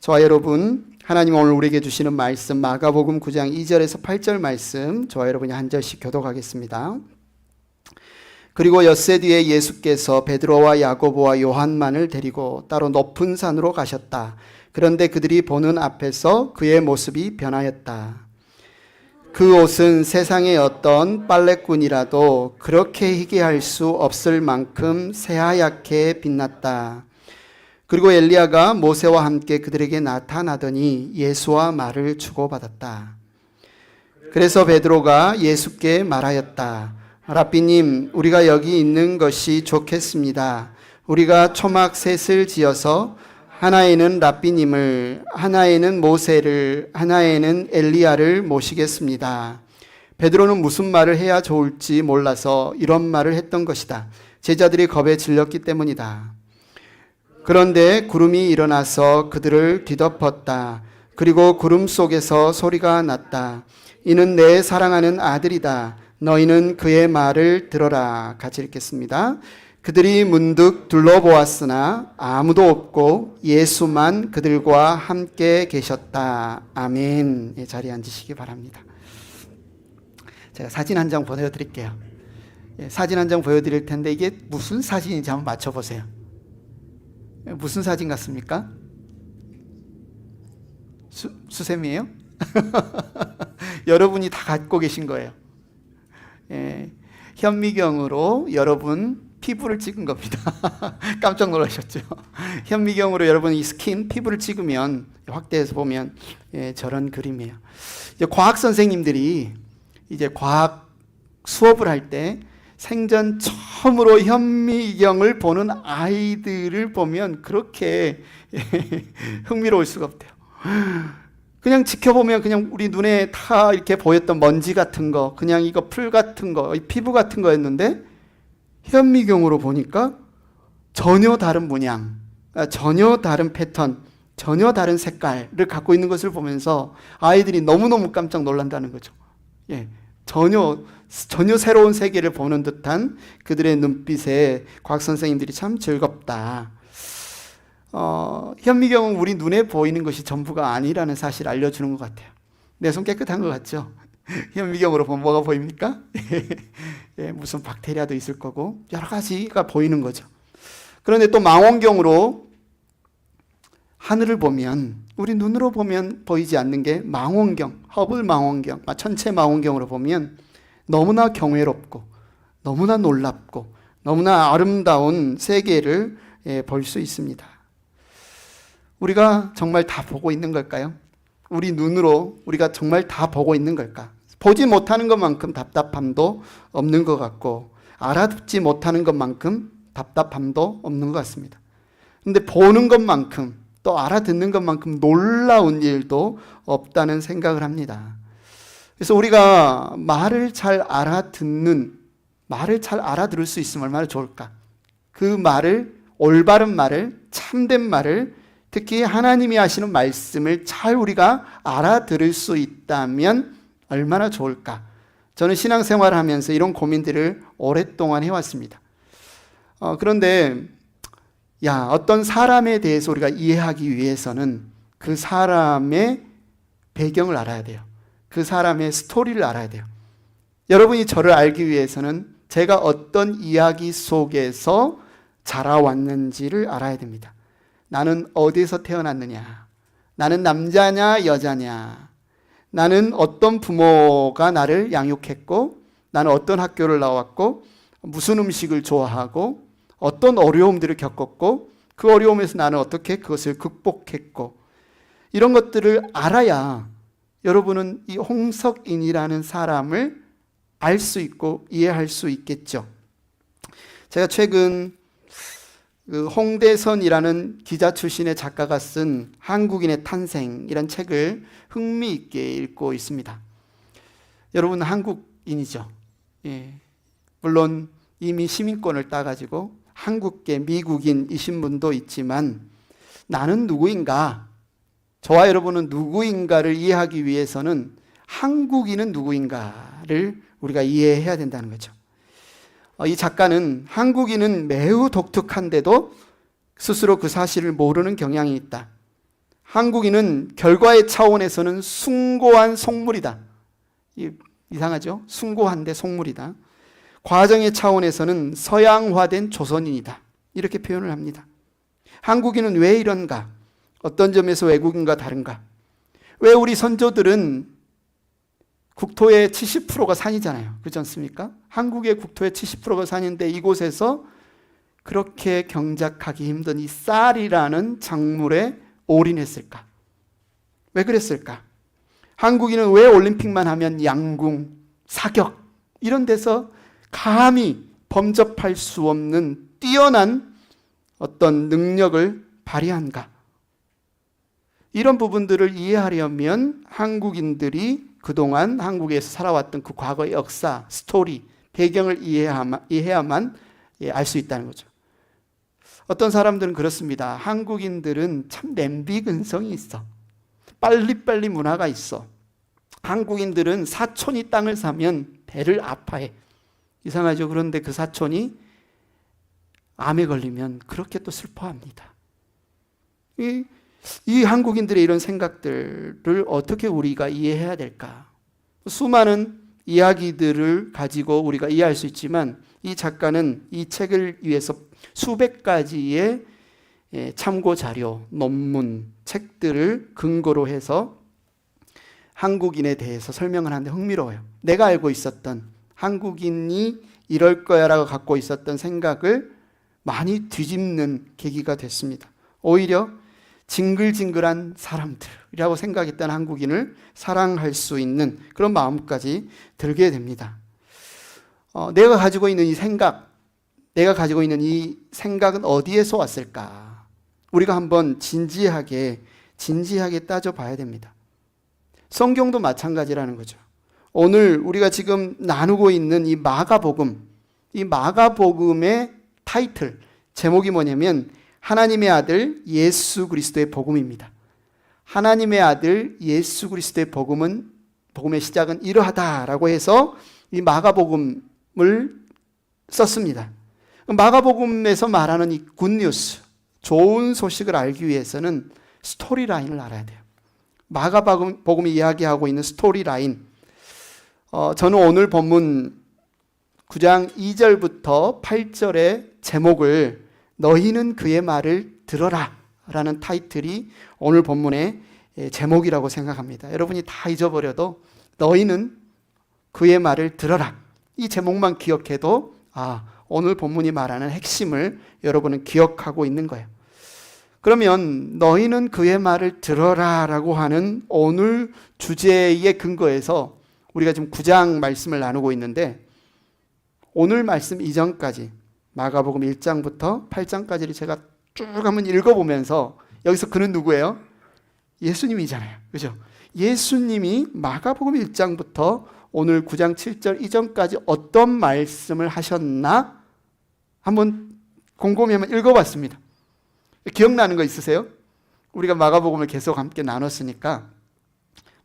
저와 여러분, 하나님 오늘 우리에게 주시는 말씀 마가복음 9장 2절에서 8절 말씀 저와 여러분이 한 절씩 교독하겠습니다. 그리고 엿새 뒤에 예수께서 베드로와 야고보와 요한만을 데리고 따로 높은 산으로 가셨다. 그런데 그들이 보는 앞에서 그의 모습이 변하였다. 그 옷은 세상의 어떤 빨래꾼이라도 그렇게 희게 할 수 없을 만큼 새하얗게 빛났다. 그리고 엘리야가 모세와 함께 그들에게 나타나더니 예수와 말을 주고받았다. 그래서 베드로가 예수께 말하였다. 라삐님, 우리가 여기 있는 것이 좋겠습니다. 우리가 초막 셋을 지어서 하나에는 라삐님을, 하나에는 모세를, 하나에는 엘리야를 모시겠습니다. 베드로는 무슨 말을 해야 좋을지 몰라서 이런 말을 했던 것이다. 제자들이 겁에 질렸기 때문이다. 그런데 구름이 일어나서 그들을 뒤덮었다. 그리고 구름 속에서 소리가 났다. 이는 내 사랑하는 아들이다. 너희는 그의 말을 들어라. 같이 읽겠습니다. 그들이 문득 둘러보았으나 아무도 없고 예수만 그들과 함께 계셨다. 아멘. 예, 자리에 앉으시기 바랍니다. 제가 사진 한 장 보여드릴게요. 예, 사진 한 장 보여드릴 텐데 이게 무슨 사진인지 한번 맞춰보세요. 무슨 사진 같습니까? 수세미예요? 여러분이 다 갖고 계신 거예요. 예, 현미경으로 여러분 피부를 찍은 겁니다. 깜짝 놀라셨죠? 현미경으로 여러분 이 스킨, 피부를 찍으면 확대해서 보면 예, 저런 그림이에요. 이제 과학 선생님들이 이제 과학 수업을 할 때 생전 처음으로 현미경을 보는 아이들을 보면 그렇게 흥미로울 수가 없대요. 그냥 지켜보면 그냥 우리 눈에 다 이렇게 보였던 먼지 같은 거, 그냥 이거 풀 같은 거, 피부 같은 거였는데 현미경으로 보니까 전혀 다른 문양, 전혀 다른 패턴, 전혀 다른 색깔을 갖고 있는 것을 보면서 아이들이 너무너무 깜짝 놀란다는 거죠. 예, 전혀 새로운 세계를 보는 듯한 그들의 눈빛에 과학 선생님들이 참 즐겁다. 현미경은 우리 눈에 보이는 것이 전부가 아니라는 사실을 알려주는 것 같아요. 내 손 깨끗한 것 같죠? 현미경으로 보면 뭐가 보입니까? 예, 무슨 박테리아도 있을 거고 여러 가지가 보이는 거죠. 그런데 또 망원경으로 하늘을 보면 우리 눈으로 보면 보이지 않는 게 망원경, 허블 망원경, 천체 망원경으로 보면 너무나 경외롭고 너무나 놀랍고 너무나 아름다운 세계를 볼 수 있습니다. 우리가 정말 다 보고 있는 걸까요? 우리 눈으로 우리가 정말 다 보고 있는 걸까? 보지 못하는 것만큼 답답함도 없는 것 같고 알아듣지 못하는 것만큼 답답함도 없는 것 같습니다. 그런데 보는 것만큼 또 알아듣는 것만큼 놀라운 일도 없다는 생각을 합니다. 그래서 우리가 말을 잘 알아들을 수 있으면 얼마나 좋을까? 그 말을, 올바른 말을, 참된 말을, 특히 하나님이 하시는 말씀을 잘 우리가 알아들을 수 있다면 얼마나 좋을까? 저는 신앙생활을 하면서 이런 고민들을 오랫동안 해왔습니다. 그런데 어떤 사람에 대해서 우리가 이해하기 위해서는 그 사람의 배경을 알아야 돼요. 그 사람의 스토리를 알아야 돼요. 여러분이 저를 알기 위해서는 제가 어떤 이야기 속에서 자라왔는지를 알아야 됩니다. 나는 어디서 태어났느냐? 나는 남자냐 여자냐? 나는 어떤 부모가 나를 양육했고 나는 어떤 학교를 나왔고 무슨 음식을 좋아하고 어떤 어려움들을 겪었고 그 어려움에서 나는 어떻게 그것을 극복했고 이런 것들을 알아야 여러분은 이 홍석인이라는 사람을 알 수 있고 이해할 수 있겠죠. 제가 최근 홍대선이라는 기자 출신의 작가가 쓴 한국인의 탄생이라는 책을 흥미있게 읽고 있습니다. 여러분 한국인이죠. 예. 물론 이미 시민권을 따가지고 한국계 미국인이신 분도 있지만 나는 누구인가? 저와 여러분은 누구인가를 이해하기 위해서는 한국인은 누구인가를 우리가 이해해야 된다는 거죠. 이 작가는 한국인은 매우 독특한데도 스스로 그 사실을 모르는 경향이 있다. 한국인은 결과의 차원에서는 숭고한 속물이다. 이상하죠? 숭고한데 속물이다. 과정의 차원에서는 서양화된 조선인이다. 이렇게 표현을 합니다. 한국인은 왜 이런가? 어떤 점에서 외국인과 다른가? 왜 우리 선조들은 국토의 70%가 산이잖아요. 그렇지 않습니까? 한국의 국토의 70%가 산인데 이곳에서 그렇게 경작하기 힘든 이 쌀이라는 작물에 올인했을까? 왜 그랬을까? 한국인은 왜 올림픽만 하면 양궁, 사격 이런 데서 감히 범접할 수 없는 뛰어난 어떤 능력을 발휘한가? 이런 부분들을 이해하려면 한국인들이 그동안 한국에서 살아왔던 그 과거의 역사, 스토리, 배경을 이해해야만 알 수 있다는 거죠. 어떤 사람들은 그렇습니다. 한국인들은 참 냄비근성이 있어. 빨리빨리 문화가 있어. 한국인들은 사촌이 땅을 사면 배를 아파해. 이상하죠? 그런데 그 사촌이 암에 걸리면 그렇게 또 슬퍼합니다. 이 한국인들의 이런 생각들을 어떻게 우리가 이해해야 될까? 수많은 이야기들을 가지고 우리가 이해할 수 있지만 이 작가는 이 책을 위해서 수백 가지의 참고 자료, 논문, 책들을 근거로 해서 한국인에 대해서 설명을 하는데 흥미로워요. 내가 알고 있었던 한국인이 이럴 거야라고 갖고 있었던 생각을 많이 뒤집는 계기가 됐습니다. 오히려 징글징글한 사람들이라고 생각했던 한국인을 사랑할 수 있는 그런 마음까지 들게 됩니다. 내가 가지고 있는 이 생각, 내가 가지고 있는 이 생각은 어디에서 왔을까? 우리가 한번 진지하게 따져봐야 됩니다. 성경도 마찬가지라는 거죠. 오늘 우리가 지금 나누고 있는 이 마가복음의 타이틀, 제목이 뭐냐면 하나님의 아들 예수 그리스도의 복음입니다. 하나님의 아들 예수 그리스도의 복음의 시작은 이러하다라고 해서 이 마가복음을 썼습니다. 마가복음에서 말하는 이 굿뉴스, 좋은 소식을 알기 위해서는 스토리라인을 알아야 돼요. 마가복음이 이야기하고 있는 스토리라인. 저는 오늘 본문 9장 2절부터 8절의 제목을 너희는 그의 말을 들어라 라는 타이틀이 오늘 본문의 제목이라고 생각합니다. 여러분이 다 잊어버려도 너희는 그의 말을 들어라. 이 제목만 기억해도 오늘 본문이 말하는 핵심을 여러분은 기억하고 있는 거예요. 그러면 너희는 그의 말을 들어라 라고 하는 오늘 주제의 근거에서 우리가 지금 9장 말씀을 나누고 있는데 오늘 말씀 이전까지 마가복음 1장부터 8장까지를 제가 쭉 한번 읽어보면서 여기서 그는 누구예요? 예수님이잖아요. 그죠? 예수님이 마가복음 1장부터 오늘 9장 7절 이전까지 어떤 말씀을 하셨나? 한번 곰곰이 한번 읽어봤습니다. 기억나는 거 있으세요? 우리가 마가복음을 계속 함께 나눴으니까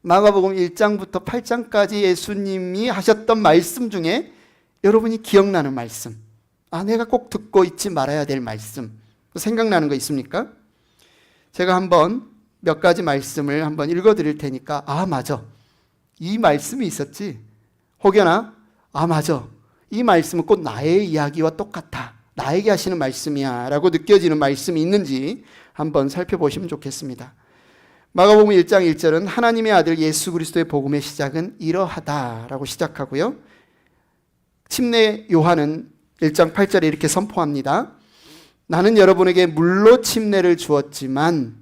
마가복음 1장부터 8장까지 예수님이 하셨던 말씀 중에 여러분이 기억나는 말씀, 내가 꼭 듣고 잊지 말아야 될 말씀, 생각나는 거 있습니까? 제가 한번 몇 가지 말씀을 한번 읽어드릴 테니까 맞아, 이 말씀이 있었지. 혹여나 맞아, 이 말씀은 꼭 나의 이야기와 똑같아, 나에게 하시는 말씀이야 라고 느껴지는 말씀이 있는지 한번 살펴보시면 좋겠습니다. 마가복음 1장 1절은 하나님의 아들 예수 그리스도의 복음의 시작은 이러하다라고 시작하고요. 침례 요한은 1장 8절에 이렇게 선포합니다. 나는 여러분에게 물로 침례를 주었지만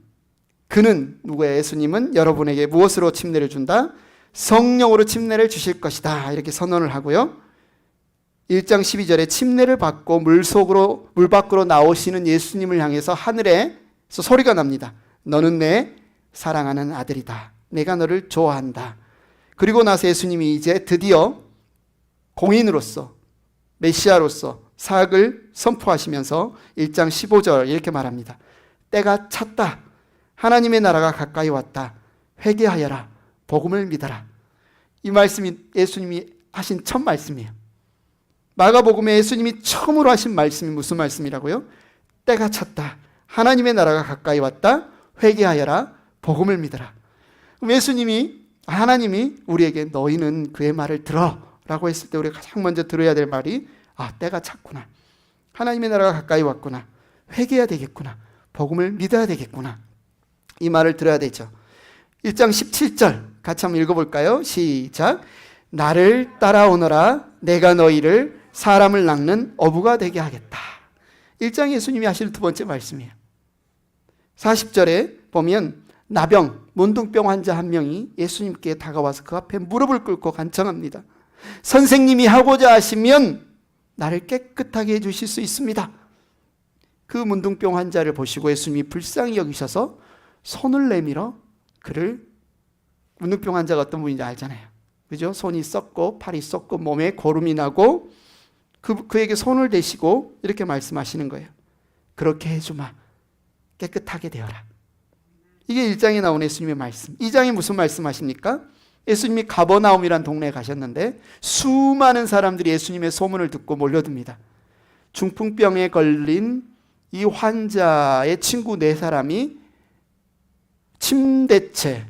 그는, 누구예요? 예수님은 여러분에게 무엇으로 침례를 준다? 성령으로 침례를 주실 것이다. 이렇게 선언을 하고요. 1장 12절에 침례를 받고 물 밖으로 나오시는 예수님을 향해서 하늘에서 소리가 납니다. 너는 내 사랑하는 아들이다. 내가 너를 좋아한다. 그리고 나서 예수님이 이제 드디어 공인으로서, 메시아로서 사역을 선포하시면서 1장 15절 이렇게 말합니다. 때가 찼다. 하나님의 나라가 가까이 왔다. 회개하여라. 복음을 믿어라. 이 말씀이 예수님이 하신 첫 말씀이에요. 마가복음에 예수님이 처음으로 하신 말씀이 무슨 말씀이라고요? 때가 찼다. 하나님의 나라가 가까이 왔다. 회개하여라. 복음을 믿어라. 그럼 하나님이 우리에게 너희는 그의 말을 들어 라고 했을 때 우리가 가장 먼저 들어야 될 말이 때가 찼구나. 하나님의 나라가 가까이 왔구나. 회개해야 되겠구나. 복음을 믿어야 되겠구나. 이 말을 들어야 되죠. 1장 17절 같이 한번 읽어볼까요? 시작. 나를 따라오너라. 내가 너희를 사람을 낚는 어부가 되게 하겠다. 1장 예수님이 하실 두 번째 말씀이에요. 40절에 보면 나병, 문둥병 환자 한 명이 예수님께 다가와서 그 앞에 무릎을 꿇고 간청합니다. 선생님이 하고자 하시면 나를 깨끗하게 해주실 수 있습니다. 그 문둥병 환자를 보시고 예수님이 불쌍히 여기셔서 손을 내밀어 문둥병 환자가 어떤 분인지 알잖아요. 그죠? 손이 썩고 팔이 썩고 몸에 고름이 나고 그에게 손을 대시고 이렇게 말씀하시는 거예요. 그렇게 해주마. 깨끗하게 되어라. 이게 1장에 나오는 예수님의 말씀. 2장에 무슨 말씀하십니까? 예수님이 가버나움이란 동네에 가셨는데 수많은 사람들이 예수님의 소문을 듣고 몰려듭니다. 중풍병에 걸린 이 환자의 친구 4사람이 침대째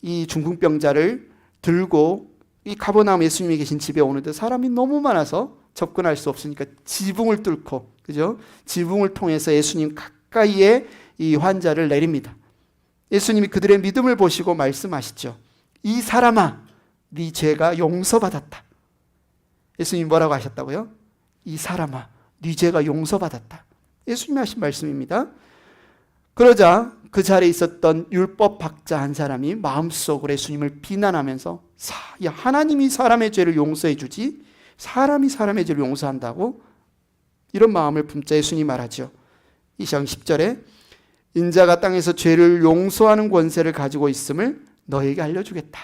이 중풍병자를 들고 이 가버나움 예수님이 계신 집에 오는데 사람이 너무 많아서 접근할 수 없으니까 지붕을 뚫고, 그죠? 지붕을 통해서 예수님 가까이에 이 환자를 내립니다. 예수님이 그들의 믿음을 보시고 말씀하시죠. 이 사람아, 네 죄가 용서받았다. 예수님이 뭐라고 하셨다고요? 이 사람아, 네 죄가 용서받았다. 예수님이 하신 말씀입니다. 그러자 그 자리에 있었던 율법 학자 한 사람이 마음속으로 예수님을 비난하면서 하나님이 사람의 죄를 용서해 주지 사람이 사람의 죄를 용서한다고? 이런 마음을 품자 예수님이 말하죠. 2장 10절에 인자가 땅에서 죄를 용서하는 권세를 가지고 있음을 너에게 알려주겠다.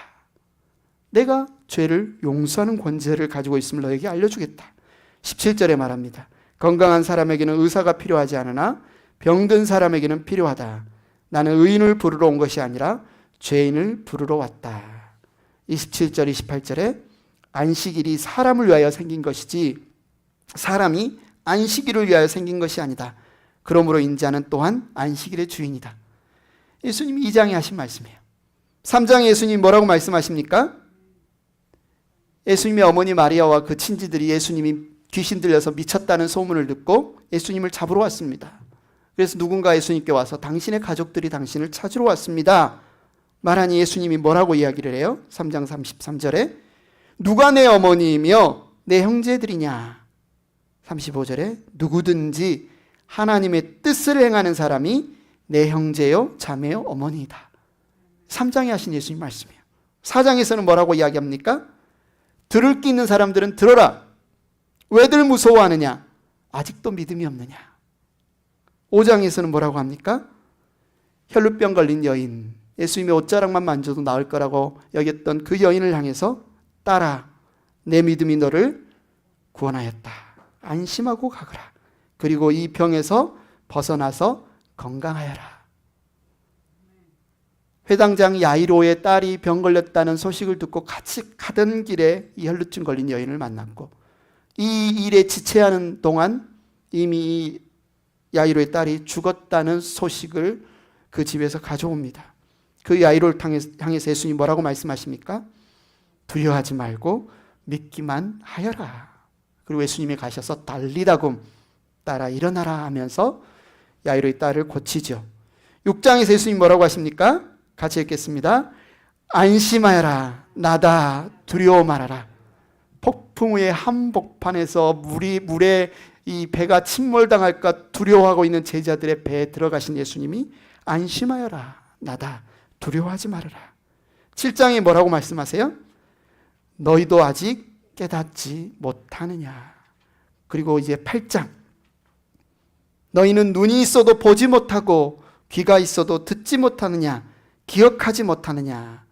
내가 죄를 용서하는 권세를 가지고 있음을 너에게 알려주겠다. 17절에 말합니다. 건강한 사람에게는 의사가 필요하지 않으나 병든 사람에게는 필요하다. 나는 의인을 부르러 온 것이 아니라 죄인을 부르러 왔다. 27절 28절에 안식일이 사람을 위하여 생긴 것이지 사람이 안식일을 위하여 생긴 것이 아니다. 그러므로 인자는 또한 안식일의 주인이다. 예수님이 2장에 하신 말씀이에요. 3장에 예수님이 뭐라고 말씀하십니까? 예수님의 어머니 마리아와 그 친지들이 예수님이 귀신 들려서 미쳤다는 소문을 듣고 예수님을 잡으러 왔습니다. 그래서 누군가 예수님께 와서 당신의 가족들이 당신을 찾으러 왔습니다. 말하니 예수님이 뭐라고 이야기를 해요? 3장 33절에 누가 내 어머니이며 내 형제들이냐? 35절에 누구든지 하나님의 뜻을 행하는 사람이 내 형제요 자매요 어머니이다. 3장에 하신 예수님 말씀이에요. 4장에서는 뭐라고 이야기합니까? 들을 게 있는 사람들은 들어라. 왜들 무서워하느냐? 아직도 믿음이 없느냐? 5장에서는 뭐라고 합니까? 혈루병 걸린 여인, 예수님의 옷자락만 만져도 나을 거라고 여겼던 그 여인을 향해서 딸아, 내 믿음이 너를 구원하였다. 안심하고 가거라. 그리고 이 병에서 벗어나서 건강하여라. 회당장 야이로의 딸이 병 걸렸다는 소식을 듣고 같이 가던 길에 이 혈루증 걸린 여인을 만났고 이 일에 지체하는 동안 이미 야이로의 딸이 죽었다는 소식을 그 집에서 가져옵니다. 그 야이로를 향해서 예수님이 뭐라고 말씀하십니까? 두려워하지 말고 믿기만 하여라. 그리고 예수님이 가셔서 달리다굼 딸아 일어나라 하면서 야이로의 딸을 고치죠. 6장에서 예수님이 뭐라고 하십니까? 같이 읽겠습니다. 안심하여라. 나다. 두려워 말아라. 폭풍 후에 한복판에서 물에 이 배가 침몰당할까 두려워하고 있는 제자들의 배에 들어가신 예수님이 안심하여라. 나다. 두려워하지 말아라. 7장에 뭐라고 말씀하세요? 너희도 아직 깨닫지 못하느냐. 그리고 이제 8장. 너희는 눈이 있어도 보지 못하고 귀가 있어도 듣지 못하느냐. 기억하지 못하느냐.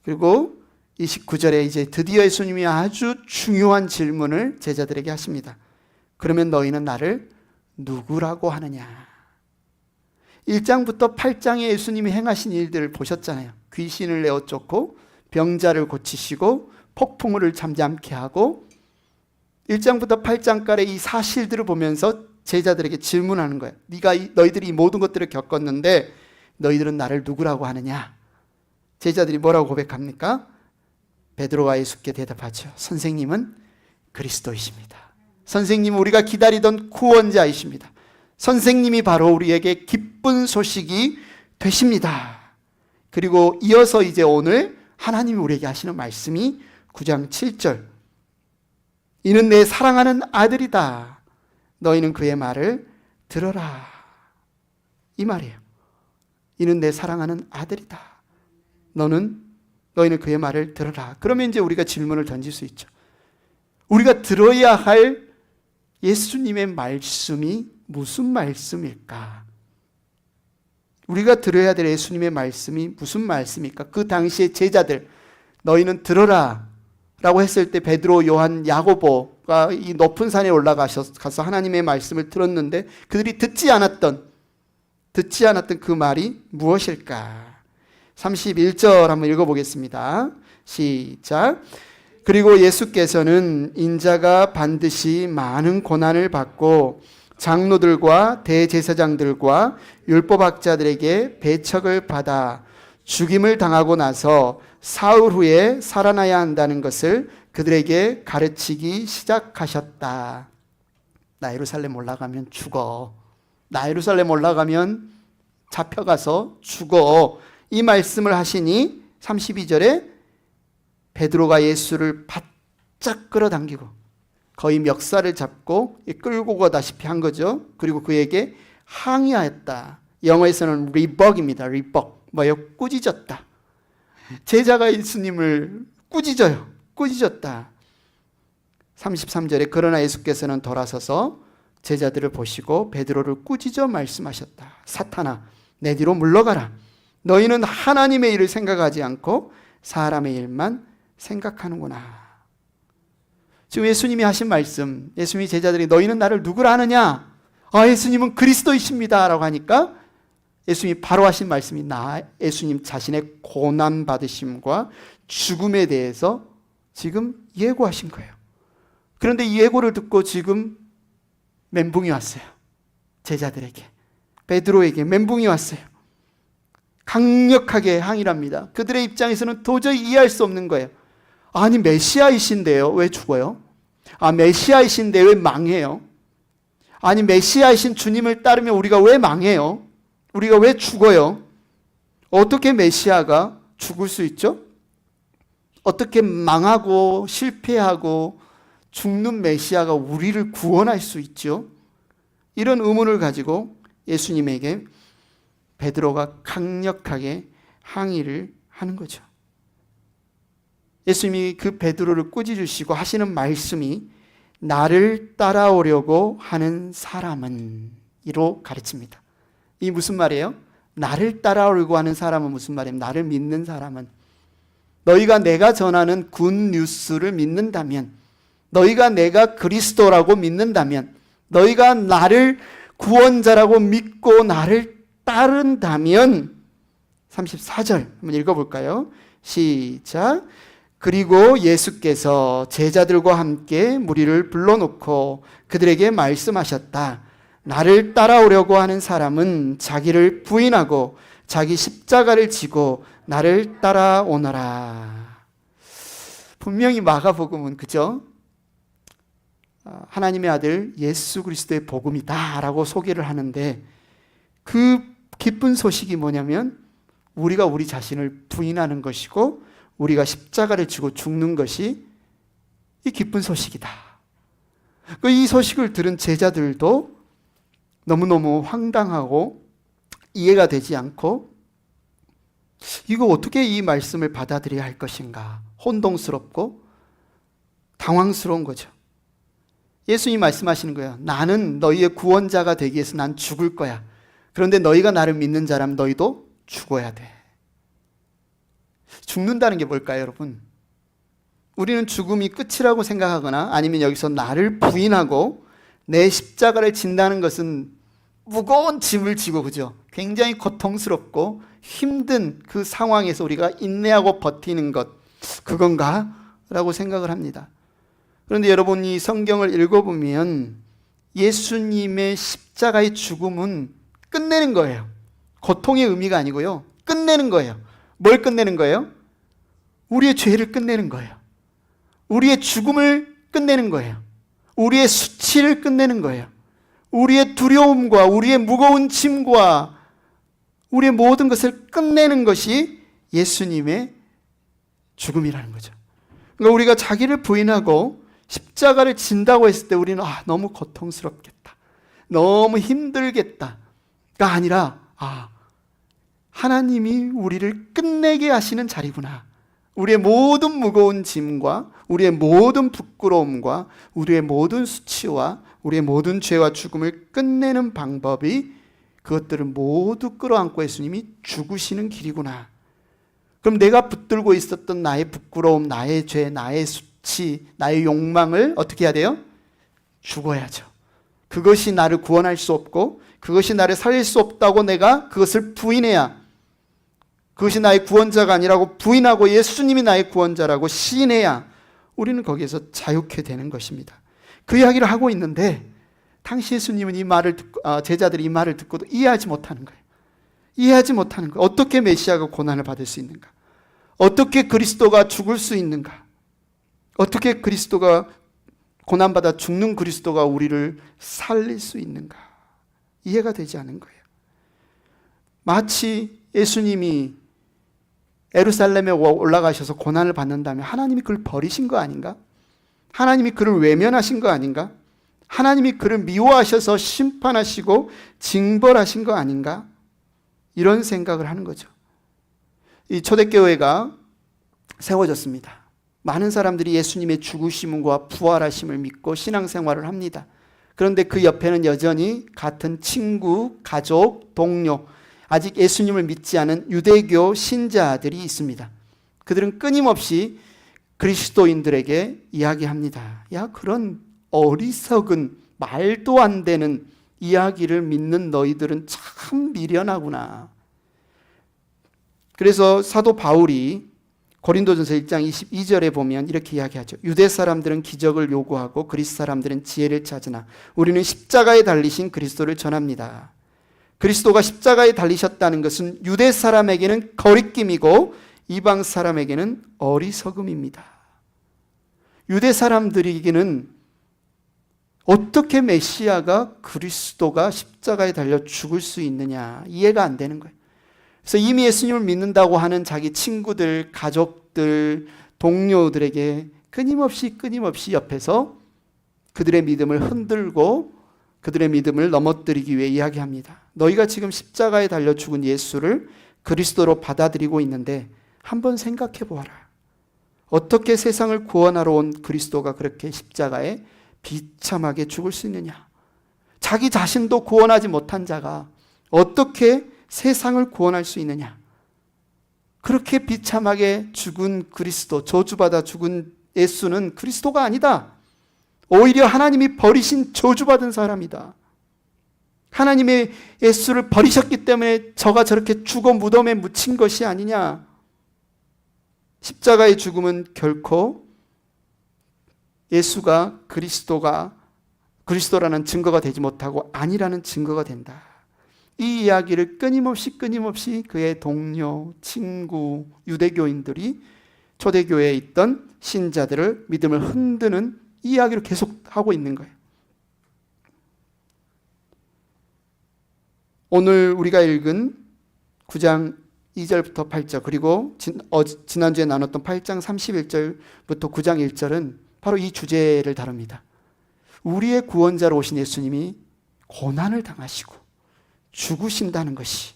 그리고 29절에 이제 드디어 예수님이 아주 중요한 질문을 제자들에게 하십니다. 그러면 너희는 나를 누구라고 하느냐. 1장부터 8장에 예수님이 행하신 일들을 보셨잖아요. 귀신을 내어 쫓고 병자를 고치시고 폭풍우를 잠잠케 하고 1장부터 8장까지 이 사실들을 보면서 제자들에게 질문하는 거예요. 너희들이 이 모든 것들을 겪었는데 너희들은 나를 누구라고 하느냐? 제자들이 뭐라고 고백합니까? 베드로가 예수께 대답하죠. 선생님은 그리스도이십니다. 선생님은 우리가 기다리던 구원자이십니다. 선생님이 바로 우리에게 기쁜 소식이 되십니다. 그리고 이어서 이제 오늘 하나님이 우리에게 하시는 말씀이 9장 7절. 이는 내 사랑하는 아들이다. 너희는 그의 말을 들어라. 이 말이에요. 이는 내 사랑하는 아들이다. 너희는 그의 말을 들어라. 그러면 이제 우리가 질문을 던질 수 있죠. 우리가 들어야 할 예수님의 말씀이 무슨 말씀일까? 우리가 들어야 될 예수님의 말씀이 무슨 말씀일까? 그 당시의 제자들, 너희는 들어라 라고 했을 때 베드로, 요한, 야고보가 이 높은 산에 올라가서 하나님의 말씀을 들었는데 그들이 듣지 않았던 그 말이 무엇일까? 31절 한번 읽어보겠습니다. 시작. 그리고 예수께서는 인자가 반드시 많은 고난을 받고 장로들과 대제사장들과 율법학자들에게 배척을 받아 죽임을 당하고 나서 사흘 후에 살아나야 한다는 것을 그들에게 가르치기 시작하셨다. 나 예루살렘 올라가면 죽어. 나 예루살렘 올라가면 잡혀가서 죽어. 이 말씀을 하시니 32절에 베드로가 예수를 바짝 끌어당기고 거의 멱살을 잡고 끌고 가다시피 한 거죠. 그리고 그에게 항의하였다. 영어에서는 리벅입니다. 리벅. 뭐요? 꾸짖었다. 제자가 예수님을 꾸짖어요. 꾸짖었다. 33절에 그러나 예수께서는 돌아서서 제자들을 보시고 베드로를 꾸짖어 말씀하셨다. 사탄아, 내 뒤로 물러가라. 너희는 하나님의 일을 생각하지 않고 사람의 일만 생각하는구나. 지금 예수님이 하신 말씀, 예수님이 제자들이 너희는 나를 누구라 하느냐? 예수님은 그리스도이십니다 라고 하니까 예수님이 바로 하신 말씀이 예수님 자신의 고난받으심과 죽음에 대해서 지금 예고하신 거예요. 그런데 이 예고를 듣고 지금 멘붕이 왔어요. 제자들에게, 베드로에게 멘붕이 왔어요. 강력하게 항의합니다. 그들의 입장에서는 도저히 이해할 수 없는 거예요. 아니 메시아이신데요, 왜 죽어요? 메시아이신데 왜 망해요? 아니 메시아이신 주님을 따르면 우리가 왜 망해요? 우리가 왜 죽어요? 어떻게 메시아가 죽을 수 있죠? 어떻게 망하고 실패하고 죽는 메시아가 우리를 구원할 수 있죠? 이런 의문을 가지고 예수님에게 베드로가 강력하게 항의를 하는 거죠. 예수님이 그 베드로를 꾸짖으시고 하시는 말씀이 나를 따라오려고 하는 사람은 이로 가르칩니다. 이 무슨 말이에요? 나를 따라오려고 하는 사람은 무슨 말이에요? 나를 믿는 사람은, 너희가 내가 전하는 굿 뉴스를 믿는다면, 너희가 내가 그리스도라고 믿는다면, 너희가 나를 구원자라고 믿고 나를 따른다면 34절 한번 읽어볼까요? 시작. 그리고 예수께서 제자들과 함께 무리를 불러놓고 그들에게 말씀하셨다. 나를 따라오려고 하는 사람은 자기를 부인하고 자기 십자가를 지고 나를 따라오너라. 분명히 마가복음은 그죠? 하나님의 아들 예수 그리스도의 복음이다 라고 소개를 하는데 그 기쁜 소식이 뭐냐면 우리가 우리 자신을 부인하는 것이고 우리가 십자가를 지고 죽는 것이 이 기쁜 소식이다. 이 소식을 들은 제자들도 너무너무 황당하고 이해가 되지 않고 이거 어떻게 이 말씀을 받아들여야 할 것인가 혼동스럽고 당황스러운 거죠. 예수님이 말씀하시는 거예요. 나는 너희의 구원자가 되기 위해서 난 죽을 거야. 그런데 너희가 나를 믿는 자라면 너희도 죽어야 돼. 죽는다는 게 뭘까요, 여러분? 우리는 죽음이 끝이라고 생각하거나 아니면 여기서 나를 부인하고 내 십자가를 진다는 것은 무거운 짐을 지고, 그죠? 굉장히 고통스럽고 힘든 그 상황에서 우리가 인내하고 버티는 것, 그건가? 라고 생각을 합니다. 그런데 여러분이 성경을 읽어보면 예수님의 십자가의 죽음은 끝내는 거예요. 고통의 의미가 아니고요. 끝내는 거예요. 뭘 끝내는 거예요? 우리의 죄를 끝내는 거예요. 우리의 죽음을 끝내는 거예요. 우리의 수치를 끝내는 거예요. 우리의 두려움과 우리의 무거운 짐과 우리의 모든 것을 끝내는 것이 예수님의 죽음이라는 거죠. 그러니까 우리가 자기를 부인하고 십자가를 진다고 했을 때 우리는 너무 고통스럽겠다, 너무 힘들겠다가 아니라 하나님이 우리를 끝내게 하시는 자리구나. 우리의 모든 무거운 짐과 우리의 모든 부끄러움과 우리의 모든 수치와 우리의 모든 죄와 죽음을 끝내는 방법이 그것들을 모두 끌어안고 예수님이 죽으시는 길이구나. 그럼 내가 붙들고 있었던 나의 부끄러움, 나의 죄, 나의 수치, 나의 욕망을 어떻게 해야 돼요? 죽어야죠. 그것이 나를 구원할 수 없고 그것이 나를 살릴 수 없다고 내가 그것을 부인해야, 그것이 나의 구원자가 아니라고 부인하고 예수님이 나의 구원자라고 시인해야 우리는 거기에서 자유케 되는 것입니다. 그 이야기를 하고 있는데 당시 예수님은 이 말을 듣고, 제자들이 이 말을 듣고도 이해하지 못하는 거예요. 이해하지 못하는 거예요. 어떻게 메시아가 고난을 받을 수 있는가? 어떻게 그리스도가 죽을 수 있는가? 어떻게 그리스도가 고난받아 죽는 그리스도가 우리를 살릴 수 있는가? 이해가 되지 않은 거예요. 마치 예수님이 예루살렘에 올라가셔서 고난을 받는다면 하나님이 그를 버리신 거 아닌가? 하나님이 그를 외면하신 거 아닌가? 하나님이 그를 미워하셔서 심판하시고 징벌하신 거 아닌가? 이런 생각을 하는 거죠. 이 초대교회가 세워졌습니다. 많은 사람들이 예수님의 죽으심과 부활하심을 믿고 신앙생활을 합니다. 그런데 그 옆에는 여전히 같은 친구, 가족, 동료, 아직 예수님을 믿지 않은 유대교 신자들이 있습니다. 그들은 끊임없이 그리스도인들에게 이야기합니다. 야, 그런 어리석은 말도 안 되는 이야기를 믿는 너희들은 참 미련하구나. 그래서 사도 바울이 고린도전서 1장 22절에 보면 이렇게 이야기하죠. 유대 사람들은 기적을 요구하고 그리스 사람들은 지혜를 찾으나 우리는 십자가에 달리신 그리스도를 전합니다. 그리스도가 십자가에 달리셨다는 것은 유대 사람에게는 거리낌이고 이방 사람에게는 어리석음입니다. 유대 사람들에게는 어떻게 메시아가 그리스도가 십자가에 달려 죽을 수 있느냐 이해가 안 되는 거예요. 그래서 이미 예수님을 믿는다고 하는 자기 친구들, 가족들, 동료들에게 끊임없이 옆에서 그들의 믿음을 흔들고 그들의 믿음을 넘어뜨리기 위해 이야기합니다. 너희가 지금 십자가에 달려 죽은 예수를 그리스도로 받아들이고 있는데 한번 생각해 보아라. 어떻게 세상을 구원하러 온 그리스도가 그렇게 십자가에 비참하게 죽을 수 있느냐? 자기 자신도 구원하지 못한 자가 어떻게 세상을 구원할 수 있느냐? 그렇게 비참하게 죽은 그리스도, 저주받아 죽은 예수는 그리스도가 아니다. 오히려 하나님이 버리신 저주받은 사람이다. 하나님의 예수를 버리셨기 때문에 저가 저렇게 죽어 무덤에 묻힌 것이 아니냐. 십자가의 죽음은 결코 예수가 그리스도라는 증거가 되지 못하고 아니라는 증거가 된다. 이 이야기를 끊임없이 그의 동료, 친구, 유대교인들이 초대교회에 있던 신자들을 믿음을 흔드는 이 이야기를 계속하고 있는 거예요. 오늘 우리가 읽은 9장 2절부터 8절 그리고 지난주에 나눴던 8장 31절부터 9장 1절은 바로 이 주제를 다룹니다. 우리의 구원자로 오신 예수님이 고난을 당하시고 죽으신다는 것이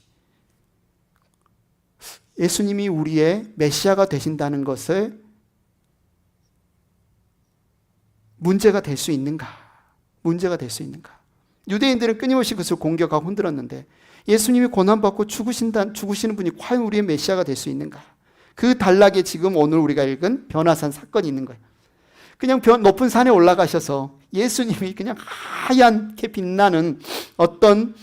예수님이 우리의 메시아가 되신다는 것을 문제가 될 수 있는가? 유대인들은 끊임없이 그것을 공격하고 흔들었는데 예수님이 고난받고 죽으시는 분이 과연 우리의 메시아가 될 수 있는가? 그 단락에 지금 오늘 우리가 읽은 변화산 사건이 있는 거예요. 그냥 높은 산에 올라가셔서 예수님이 그냥 하얗게 빛나는 어떤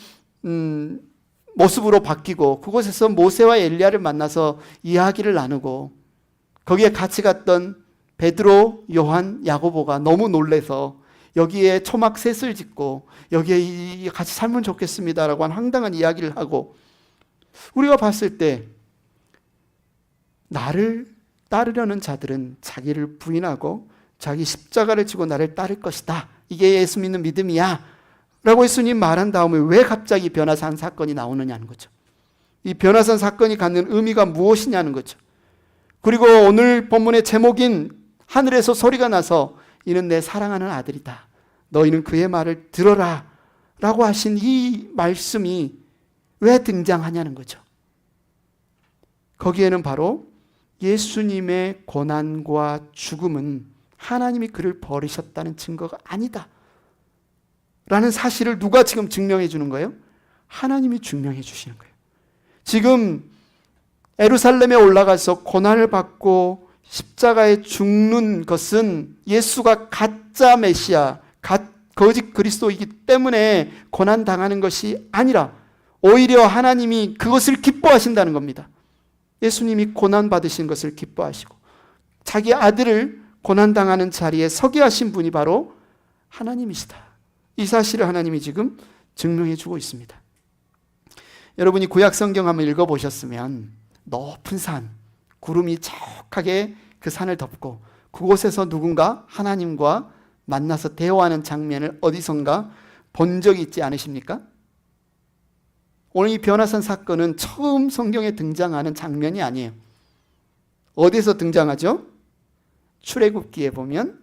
모습으로 바뀌고 그곳에서 모세와 엘리야를 만나서 이야기를 나누고 거기에 같이 갔던 베드로, 요한, 야고보가 너무 놀래서 여기에 초막셋을 짓고 여기에 같이 살면 좋겠습니다라고 한 황당한 이야기를 하고 우리가 봤을 때 나를 따르려는 자들은 자기를 부인하고 자기 십자가를 지고 나를 따를 것이다. 이게 예수 믿는 믿음이야 라고 예수님 말한 다음에 왜 갑자기 변화산 사건이 나오느냐는 거죠. 이 변화산 사건이 갖는 의미가 무엇이냐는 거죠. 그리고 오늘 본문의 제목인 하늘에서 소리가 나서 이는 내 사랑하는 아들이다. 너희는 그의 말을 들어라 라고 하신 이 말씀이 왜 등장하냐는 거죠. 거기에는 바로 예수님의 고난과 죽음은 하나님이 그를 버리셨다는 증거가 아니다 라는 사실을 누가 지금 증명해 주는 거예요? 하나님이 증명해 주시는 거예요. 지금 예루살렘에 올라가서 고난을 받고 십자가에 죽는 것은 예수가 가짜 메시아, 거짓 그리스도이기 때문에 고난당하는 것이 아니라 오히려 하나님이 그것을 기뻐하신다는 겁니다. 예수님이 고난받으신 것을 기뻐하시고 자기 아들을 고난당하는 자리에 서게 하신 분이 바로 하나님이시다. 이 사실을 하나님이 지금 증명해 주고 있습니다. 여러분이 구약 성경 한번 읽어보셨으면 높은 산, 구름이 척하게 그 산을 덮고 그곳에서 누군가 하나님과 만나서 대화하는 장면을 어디선가 본 적이 있지 않으십니까? 오늘 이 변화산 사건은 처음 성경에 등장하는 장면이 아니에요. 어디서 등장하죠? 출애굽기에 보면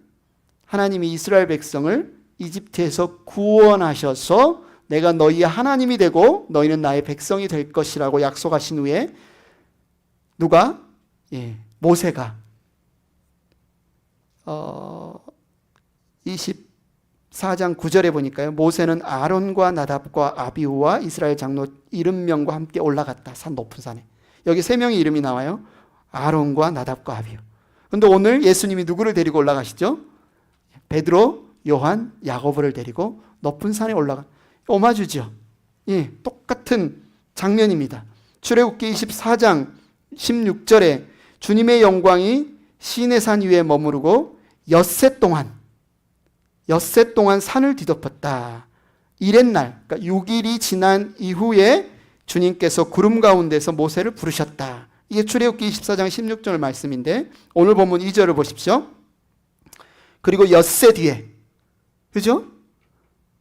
하나님이 이스라엘 백성을 이집트에서 구원하셔서 내가 너희의 하나님이 되고 너희는 나의 백성이 될 것이라고 약속하신 후에 누가? 모세가 24장 9절에 보니까요. 모세는 아론과 나답과 아비후와 이스라엘 장로 70명과 함께 올라갔다. 산 높은 산에. 여기 3명의 이름이 나와요. 아론과 나답과 아비후. 그런데 오늘 예수님이 누구를 데리고 올라가시죠? 베드로, 요한, 야고보를 데리고 높은 산에 올라가. 오마주죠. 똑같은 장면입니다. 출애굽기 24장 16절에 주님의 영광이 시내산 위에 머무르고 엿새 동안 산을 뒤덮었다. 이렛날, 그러니까 6일이 지난 이후에 주님께서 구름 가운데서 모세를 부르셨다. 이게 출애굽기 24장 16절 말씀인데 오늘 본문 2절을 보십시오. 그리고 엿새 뒤에, 그죠?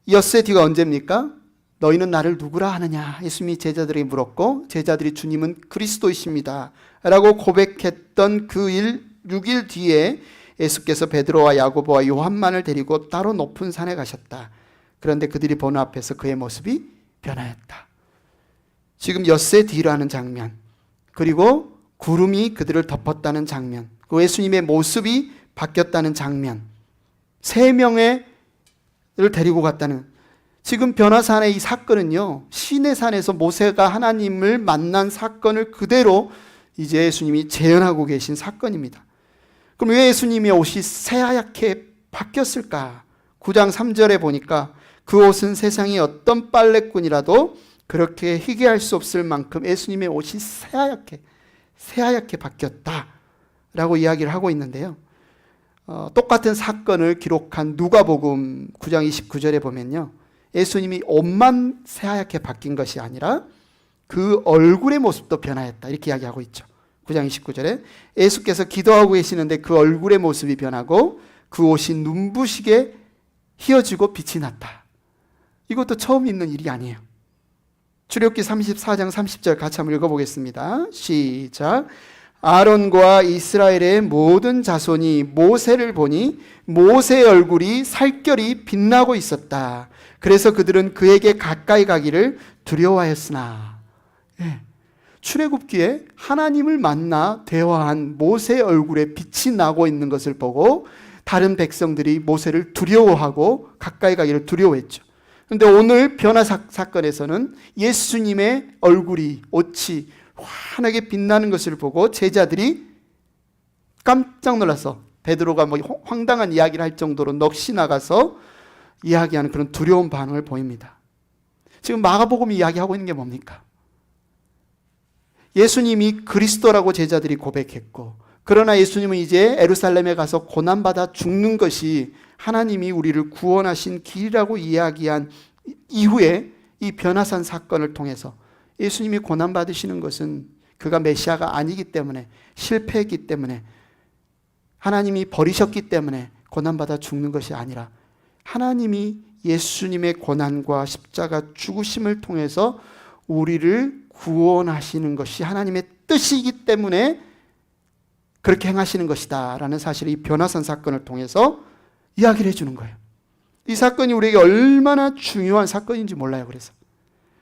엿새 뒤가 언제입니까? 너희는 나를 누구라 하느냐? 예수님이 제자들에게 물었고 제자들이 주님은 그리스도이십니다 라고 고백했던 그 6일 뒤에 예수께서 베드로와 야고보와 요한만을 데리고 따로 높은 산에 가셨다. 그런데 그들이 보는 앞에서 그의 모습이 변하였다. 지금 엿새 뒤라는 장면, 그리고 구름이 그들을 덮었다는 장면, 그 예수님의 모습이 바뀌었다는 장면, 3명을 데리고 갔다는, 지금 변화산의 이 사건은요, 시내산에서 모세가 하나님을 만난 사건을 그대로 이제 예수님이 재현하고 계신 사건입니다. 그럼 왜 예수님의 옷이 새하얗게 바뀌었을까? 9장 3절에 보니까 그 옷은 세상의 어떤 빨래꾼이라도 그렇게 희귀할 수 없을 만큼 예수님의 옷이 새하얗게 바뀌었다라고 이야기를 하고 있는데요. 똑같은 사건을 기록한 누가복음 9장 29절에 보면요, 예수님이 옷만 새하얗게 바뀐 것이 아니라 그 얼굴의 모습도 변화했다 이렇게 이야기하고 있죠. 9장 29절에 예수께서 기도하고 계시는데 그 얼굴의 모습이 변하고 그 옷이 눈부시게 휘어지고 빛이 났다. 이것도 처음 있는 일이 아니에요. 출애굽기 34장 30절 같이 한번 읽어보겠습니다. 시작. 아론과 이스라엘의 모든 자손이 모세를 보니 모세의 얼굴이 살결이 빛나고 있었다. 그래서 그들은 그에게 가까이 가기를 두려워하였으나. 출애굽기에 하나님을 만나 대화한 모세의 얼굴에 빛이 나고 있는 것을 보고 다른 백성들이 모세를 두려워하고 가까이 가기를 두려워했죠. 그런데 오늘 변화 사건에서는 예수님의 얼굴이, 옷이 환하게 빛나는 것을 보고 제자들이 깜짝 놀라서 베드로가 황당한 이야기를 할 정도로 넋이 나가서 이야기하는 그런 두려운 반응을 보입니다. 지금 마가복음이 이야기하고 있는 게 뭡니까? 예수님이 그리스도라고 제자들이 고백했고, 그러나 예수님은 이제 예루살렘에 가서 고난받아 죽는 것이 하나님이 우리를 구원하신 길이라고 이야기한 이후에 이 변화산 사건을 통해서 예수님이 고난받으시는 것은 그가 메시아가 아니기 때문에, 실패했기 때문에, 하나님이 버리셨기 때문에 고난받아 죽는 것이 아니라 하나님이 예수님의 고난과 십자가 죽으심을 통해서 우리를 구원하시는 것이 하나님의 뜻이기 때문에 그렇게 행하시는 것이다 라는 사실을 이 변화산 사건을 통해서 이야기를 해주는 거예요. 이 사건이 우리에게 얼마나 중요한 사건인지 몰라요. 그래서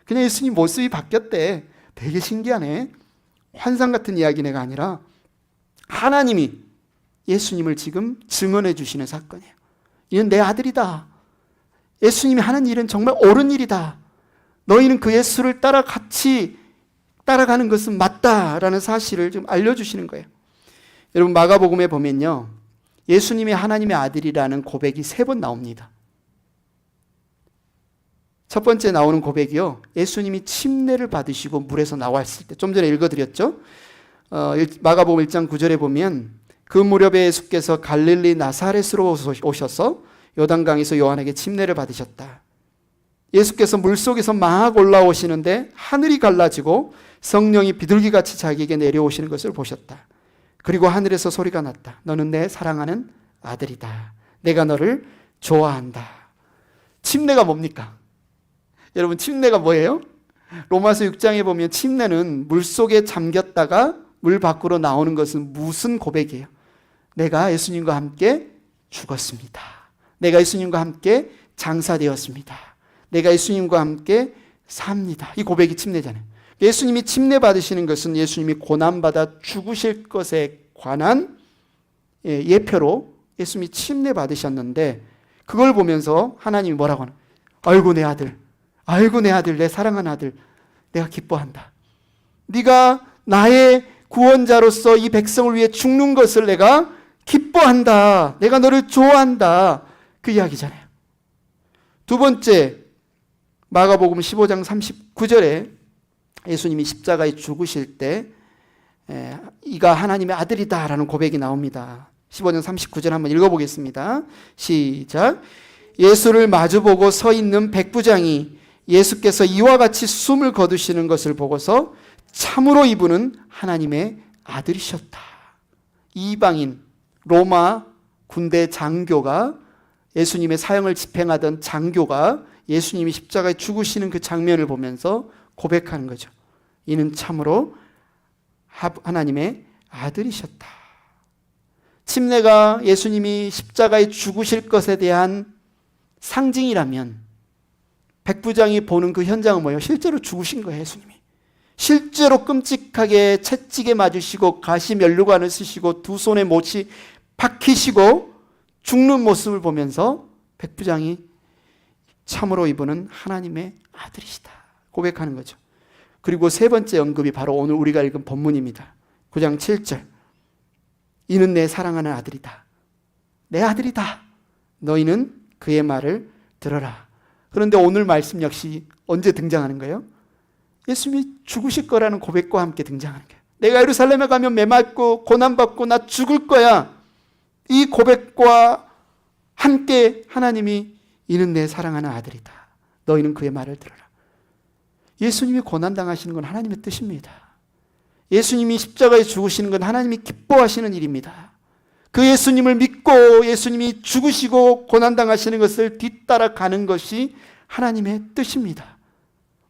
그냥 예수님 모습이 바뀌었대, 되게 신기하네, 환상 같은 이야기가 아니라 하나님이 예수님을 지금 증언해 주시는 사건이에요. 이는 내 아들이다. 예수님이 하는 일은 정말 옳은 일이다. 너희는 그 예수를 따라 같이 따라가는 것은 맞다라는 사실을 좀 알려주시는 거예요. 여러분, 마가복음에 보면요, 예수님이 하나님의 아들이라는 고백이 3번 나옵니다. 첫 번째 나오는 고백이요, 예수님이 침례를 받으시고 물에서 나왔을 때, 좀 전에 읽어드렸죠. 마가복음 1장 9절에 보면 그 무렵에 예수께서 갈릴리 나사렛으로 오셔서 요단강에서 요한에게 침례를 받으셨다. 예수께서 물속에서 막 올라오시는데 하늘이 갈라지고 성령이 비둘기같이 자기에게 내려오시는 것을 보셨다. 그리고 하늘에서 소리가 났다. 너는 내 사랑하는 아들이다. 내가 너를 좋아한다. 침례가 뭡니까? 여러분, 침례가 뭐예요? 로마서 6장에 보면 침례는 물속에 잠겼다가 물 밖으로 나오는 것은 무슨 고백이에요? 내가 예수님과 함께 죽었습니다. 내가 예수님과 함께 장사되었습니다. 내가 예수님과 함께 삽니다. 이 고백이 침례잖아요. 예수님이 침례 받으시는 것은 예수님이 고난받아 죽으실 것에 관한 예표로 예수님이 침례 받으셨는데, 그걸 보면서 하나님이 뭐라고 하나? 아이고 내 아들, 아이고 내 아들, 내 사랑하는 아들, 내가 기뻐한다. 네가 나의 구원자로서 이 백성을 위해 죽는 것을 내가 기뻐한다. 내가 너를 좋아한다. 그 이야기잖아요. 두 번째, 마가복음 15장 39절에 예수님이 십자가에 죽으실 때 이가 하나님의 아들이다 라는 고백이 나옵니다. 15장 39절 한번 읽어보겠습니다. 시작. 예수를 마주보고 서 있는 백부장이 예수께서 이와 같이 숨을 거두시는 것을 보고서 참으로 이분은 하나님의 아들이셨다. 이방인 로마 군대 장교가, 예수님의 사형을 집행하던 장교가 예수님이 십자가에 죽으시는 그 장면을 보면서 고백하는 거죠. 이는 참으로 하나님의 아들이셨다. 침례가 예수님이 십자가에 죽으실 것에 대한 상징이라면 백부장이 보는 그 현장은 뭐예요? 실제로 죽으신 거예요. 예수님이 실제로 끔찍하게 채찍에 맞으시고 가시 면류관을 쓰시고 두 손에 못이 박히시고 죽는 모습을 보면서 백부장이 참으로 이분은 하나님의 아들이시다 고백하는 거죠. 그리고 세 번째 언급이 바로 오늘 우리가 읽은 본문입니다. 9장 7절. 이는 내 사랑하는 아들이다. 내 아들이다. 너희는 그의 말을 들어라. 그런데 오늘 말씀 역시 언제 등장하는 거예요? 예수님이 죽으실 거라는 고백과 함께 등장하는 거예요. 내가 예루살렘에 가면 매맞고 고난받고 나 죽을 거야. 이 고백과 함께 하나님이 이는 내 사랑하는 아들이다. 너희는 그의 말을 들어라. 예수님이 고난당하시는 건 하나님의 뜻입니다. 예수님이 십자가에 죽으시는 건 하나님이 기뻐하시는 일입니다. 그 예수님을 믿고 예수님이 죽으시고 고난당하시는 것을 뒤따라 가는 것이 하나님의 뜻입니다.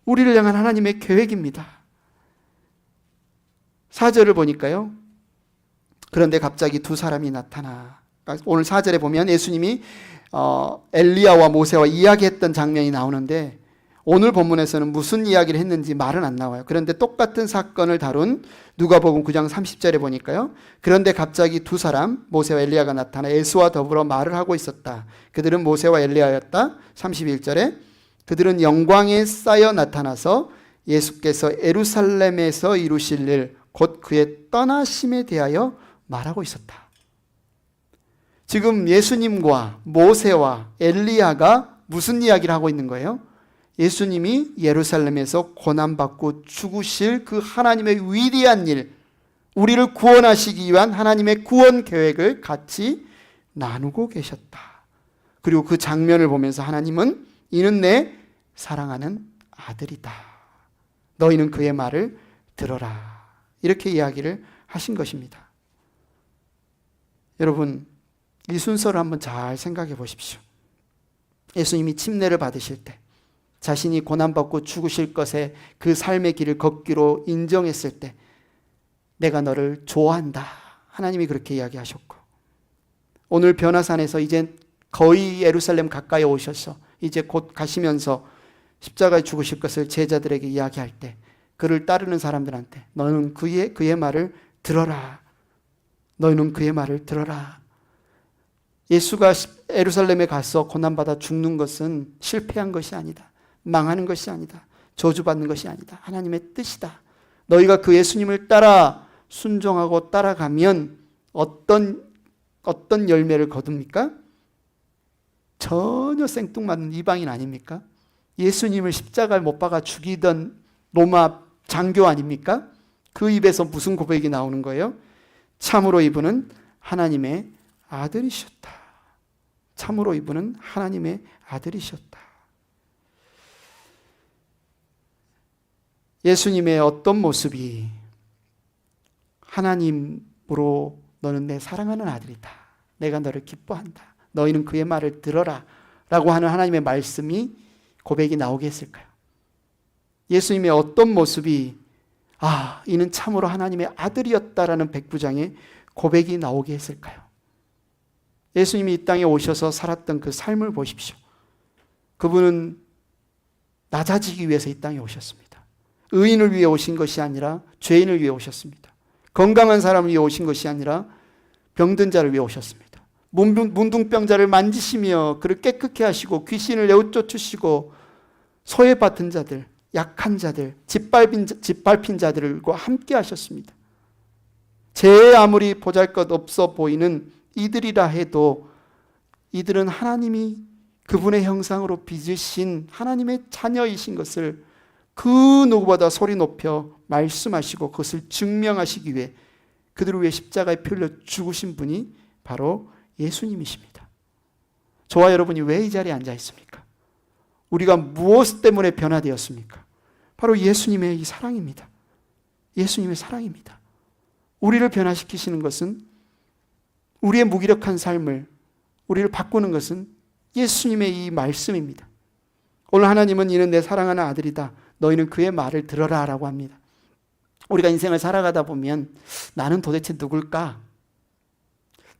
우리를 향한 하나님의 계획입니다. 4절을 보니까요. 그런데 갑자기 두 사람이 나타나. 오늘 4절에 보면 예수님이 엘리야와 모세와 이야기했던 장면이 나오는데 오늘 본문에서는 무슨 이야기를 했는지 말은 안 나와요. 그런데 똑같은 사건을 다룬 누가복음 9장 30절에 보니까요. 그런데 갑자기 두 사람 모세와 엘리야가 나타나 예수와 더불어 말을 하고 있었다. 그들은 모세와 엘리야였다. 31절에 그들은 영광에 쌓여 나타나서 예수께서 예루살렘에서 이루실 일 곧 그의 떠나심에 대하여 말하고 있었다. 지금 예수님과 모세와 엘리야가 무슨 이야기를 하고 있는 거예요? 예수님이 예루살렘에서 고난받고 죽으실 그 하나님의 위대한 일, 우리를 구원하시기 위한 하나님의 구원 계획을 같이 나누고 계셨다. 그리고 그 장면을 보면서 하나님은 이는 내 사랑하는 아들이다. 너희는 그의 말을 들어라. 이렇게 이야기를 하신 것입니다. 여러분, 이 순서를 한번 잘 생각해 보십시오. 예수님이 침례를 받으실 때, 자신이 고난받고 죽으실 것에 그 삶의 길을 걷기로 인정했을 때, 내가 너를 좋아한다. 하나님이 그렇게 이야기하셨고, 오늘 변화산에서 이제 거의 예루살렘 가까이 오셔서 이제 곧 가시면서 십자가에 죽으실 것을 제자들에게 이야기할 때, 그를 따르는 사람들한테 너는 그의 말을 들어라. 너희는 그의 말을 들어라. 예수가 예루살렘에 가서 고난받아 죽는 것은 실패한 것이 아니다. 망하는 것이 아니다. 저주받는 것이 아니다. 하나님의 뜻이다. 너희가 그 예수님을 따라 순종하고 따라가면 어떤 열매를 거둡니까? 전혀 생뚱맞는 이방인 아닙니까? 예수님을 십자가에 못 박아 죽이던 로마 장교 아닙니까? 그 입에서 무슨 고백이 나오는 거예요? 참으로 이분은 하나님의 아들이셨다. 참으로 이분은 하나님의 아들이셨다. 예수님의 어떤 모습이 하나님으로 너는 내 사랑하는 아들이다. 내가 너를 기뻐한다. 너희는 그의 말을 들어라. 라고 하는 하나님의 말씀이 고백이 나오게 했을까요? 예수님의 어떤 모습이 이는 참으로 하나님의 아들이었다라는 백부장의 고백이 나오게 했을까요? 예수님이 이 땅에 오셔서 살았던 그 삶을 보십시오. 그분은 낮아지기 위해서 이 땅에 오셨습니다. 의인을 위해 오신 것이 아니라 죄인을 위해 오셨습니다. 건강한 사람을 위해 오신 것이 아니라 병든 자를 위해 오셨습니다. 문둥병자를 만지시며 그를 깨끗게 하시고 귀신을 내쫓으시고 소외받은 자들, 약한 자들, 짓밟힌 자들과 함께 하셨습니다. 제 아무리 보잘것없어 보이는 이들이라 해도 이들은 하나님이 그분의 형상으로 빚으신 하나님의 자녀이신 것을 그 누구보다 소리 높여 말씀하시고 그것을 증명하시기 위해 그들을 위해 십자가에 피 흘려 죽으신 분이 바로 예수님이십니다. 저와 여러분이 왜 이 자리에 앉아 있습니까? 우리가 무엇 때문에 변화되었습니까? 바로 예수님의 이 사랑입니다. 예수님의 사랑입니다. 우리를 변화시키시는 것은, 우리의 무기력한 삶을, 우리를 바꾸는 것은 예수님의 이 말씀입니다. 오늘 하나님은 이는 내 사랑하는 아들이다. 너희는 그의 말을 들어라 라고 합니다. 우리가 인생을 살아가다 보면 나는 도대체 누굴까?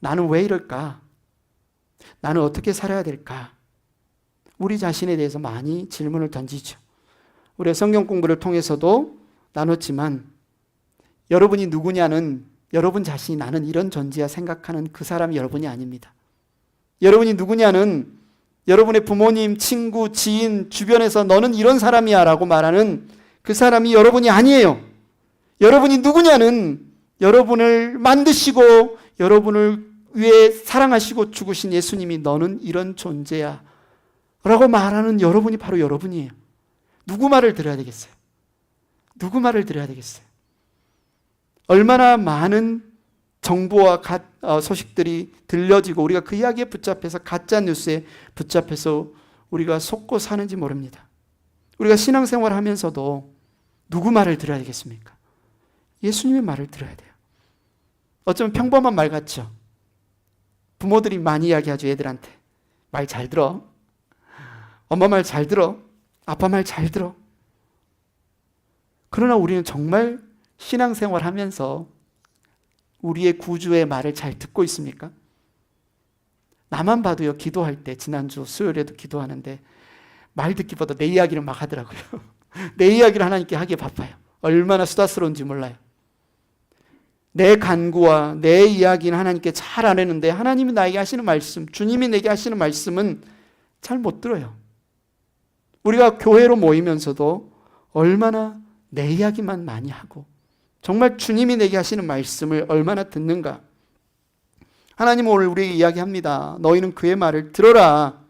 나는 왜 이럴까? 나는 어떻게 살아야 될까? 우리 자신에 대해서 많이 질문을 던지죠. 우리가 성경 공부를 통해서도 나눴지만 여러분이 누구냐는 여러분 자신이 나는 이런 존재야 생각하는 그 사람이 여러분이 아닙니다. 여러분이 누구냐는 여러분의 부모님, 친구, 지인, 주변에서 너는 이런 사람이야 라고 말하는 그 사람이 여러분이 아니에요. 여러분이 누구냐는 여러분을 만드시고 여러분을 위해 사랑하시고 죽으신 예수님이 너는 이런 존재야 라고 말하는 여러분이 바로 여러분이에요. 누구 말을 들어야 되겠어요? 누구 말을 들어야 되겠어요? 얼마나 많은 정보와 소식들이 들려지고 우리가 그 이야기에 붙잡혀서 가짜 뉴스에 붙잡혀서 우리가 속고 사는지 모릅니다. 우리가 신앙생활 하면서도 누구 말을 들어야 되겠습니까? 예수님의 말을 들어야 돼요. 어쩌면 평범한 말 같죠? 부모들이 많이 이야기하죠. 애들한테 말 잘 들어. 엄마 말 잘 들어. 아빠 말 잘 들어. 그러나 우리는 정말 신앙생활 하면서 우리의 구주의 말을 잘 듣고 있습니까? 나만 봐도요, 기도할 때, 지난주 수요일에도 기도하는데 말 듣기보다 내 이야기를 막 하더라고요. 내 이야기를 하나님께 하기에 바빠요. 얼마나 수다스러운지 몰라요. 내 간구와 내 이야기는 하나님께 잘 안 했는데 하나님이 나에게 하시는 말씀, 주님이 내게 하시는 말씀은 잘 못 들어요. 우리가 교회로 모이면서도 얼마나 내 이야기만 많이 하고 정말 주님이 내게 하시는 말씀을 얼마나 듣는가. 하나님은 오늘 우리에게 이야기합니다. 너희는 그의 말을 들어라.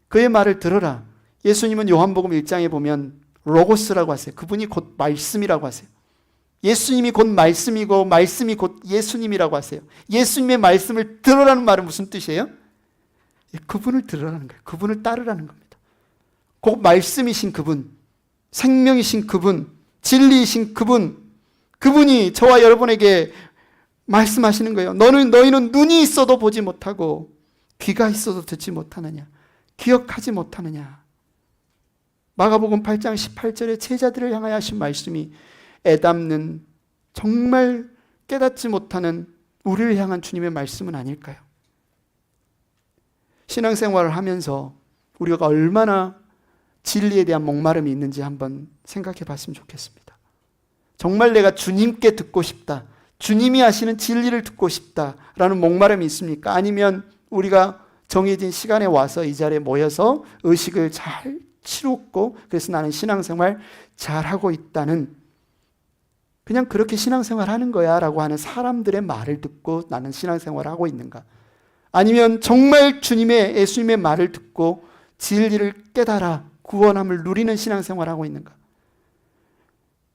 그의 말을 들어라. 예수님은 요한복음 1장에 보면 로고스라고 하세요. 그분이 곧 말씀이라고 하세요. 예수님이 곧 말씀이고 말씀이 곧 예수님이라고 하세요. 예수님의 말씀을 들으라는 말은 무슨 뜻이에요? 그분을 들으라는 거예요. 그분을 따르라는 겁니다. 곧 말씀이신 그분, 생명이신 그분, 진리이신 그분이 저와 여러분에게 말씀하시는 거예요. 너희는 눈이 있어도 보지 못하고 귀가 있어도 듣지 못하느냐, 기억하지 못하느냐. 마가복음 8장 18절에 제자들을 향하여 하신 말씀이 애담는, 정말 깨닫지 못하는 우리를 향한 주님의 말씀은 아닐까요? 신앙생활을 하면서 우리가 얼마나 진리에 대한 목마름이 있는지 한번 생각해 봤으면 좋겠습니다. 정말 내가 주님께 듣고 싶다, 주님이 하시는 진리를 듣고 싶다라는 목마름이 있습니까? 아니면 우리가 정해진 시간에 와서 이 자리에 모여서 의식을 잘 치렀고 그래서 나는 신앙생활 잘하고 있다는, 그냥 그렇게 신앙생활 하는 거야 라고 하는 사람들의 말을 듣고 나는 신앙생활을 하고 있는가? 아니면 정말 예수님의 말을 듣고 진리를 깨달아 구원함을 누리는 신앙생활을 하고 있는가?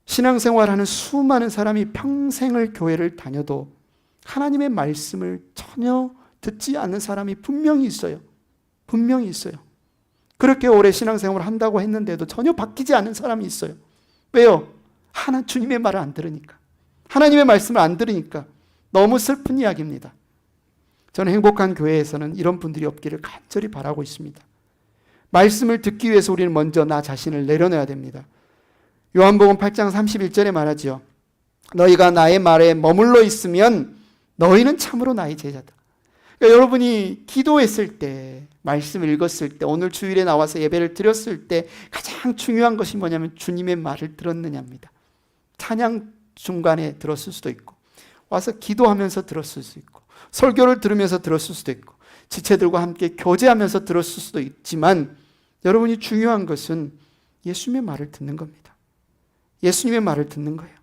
신앙생활하는 수많은 사람이 평생을 교회를 다녀도 하나님의 말씀을 전혀 듣지 않는 사람이 분명히 있어요. 분명히 있어요. 그렇게 오래 신앙생활을 한다고 했는데도 전혀 바뀌지 않는 사람이 있어요. 왜요? 주님의 말을 안 들으니까. 하나님의 말씀을 안 들으니까. 너무 슬픈 이야기입니다. 저는 행복한 교회에서는 이런 분들이 없기를 간절히 바라고 있습니다. 말씀을 듣기 위해서 우리는 먼저 나 자신을 내려놔야 됩니다. 요한복음 8장 31절에 말하지요. 너희가 나의 말에 머물러 있으면 너희는 참으로 나의 제자다. 그러니까 여러분이 기도했을 때, 말씀을 읽었을 때, 오늘 주일에 나와서 예배를 드렸을 때 가장 중요한 것이 뭐냐면 주님의 말을 들었느냐입니다. 찬양 중간에 들었을 수도 있고, 와서 기도하면서 들었을 수도 있고, 설교를 들으면서 들었을 수도 있고, 지체들과 함께 교제하면서 들었을 수도 있지만, 여러분이 중요한 것은 예수님의 말을 듣는 겁니다. 예수님의 말을 듣는 거예요.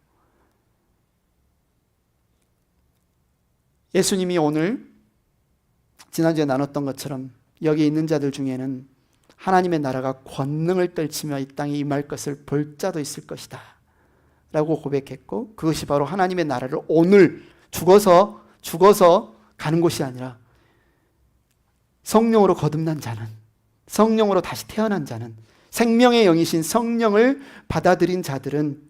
예수님이 오늘 지난주에 나눴던 것처럼 여기 있는 자들 중에는 하나님의 나라가 권능을 떨치며 이 땅에 임할 것을 볼 자도 있을 것이다 라고 고백했고, 그것이 바로 하나님의 나라를 오늘 죽어서 가는 곳이 아니라 성령으로 거듭난 자는, 성령으로 다시 태어난 자는, 생명의 영이신 성령을 받아들인 자들은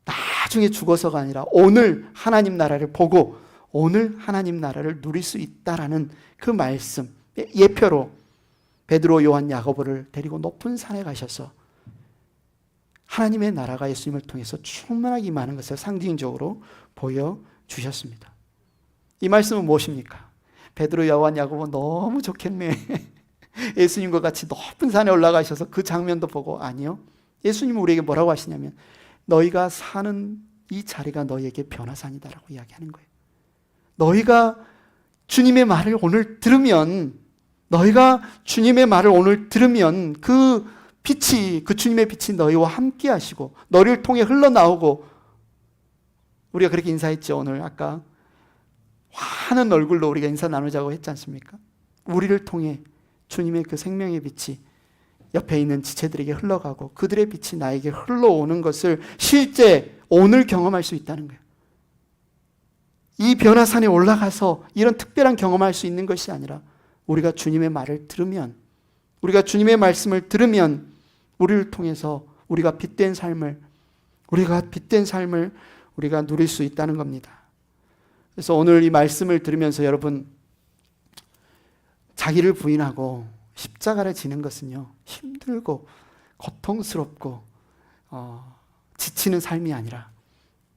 나중에 죽어서가 아니라 오늘 하나님 나라를 보고 오늘 하나님 나라를 누릴 수 있다라는 그 말씀, 예표로 베드로, 요한, 야고보를 데리고 높은 산에 가셔서 하나님의 나라가 예수님을 통해서 충만하게 임하는 것을 상징적으로 보여주셨습니다. 이 말씀은 무엇입니까? 베드로, 요한, 야고보 너무 좋겠네. 예수님과 같이 높은 산에 올라가셔서 그 장면도 보고, 아니요. 예수님은 우리에게 뭐라고 하시냐면 너희가 사는 이 자리가 너희에게 변화산이다라고 이야기하는 거예요. 너희가 주님의 말을 오늘 들으면, 그 빛이, 그 주님의 빛이 너희와 함께 하시고 너희를 통해 흘러나오고, 우리가 그렇게 인사했죠. 오늘 아까 환한 얼굴로 우리가 인사 나누자고 했지 않습니까? 우리를 통해 주님의 그 생명의 빛이 옆에 있는 지체들에게 흘러가고 그들의 빛이 나에게 흘러오는 것을 실제 오늘 경험할 수 있다는 거예요. 이 변화산에 올라가서 이런 특별한 경험할 수 있는 것이 아니라 우리가 주님의 말을 들으면, 우리가 주님의 말씀을 들으면 우리를 통해서 우리가 빛된 삶을 우리가 누릴 수 있다는 겁니다. 그래서 오늘 이 말씀을 들으면서 여러분, 자기를 부인하고 십자가를 지는 것은요, 힘들고 고통스럽고 지치는 삶이 아니라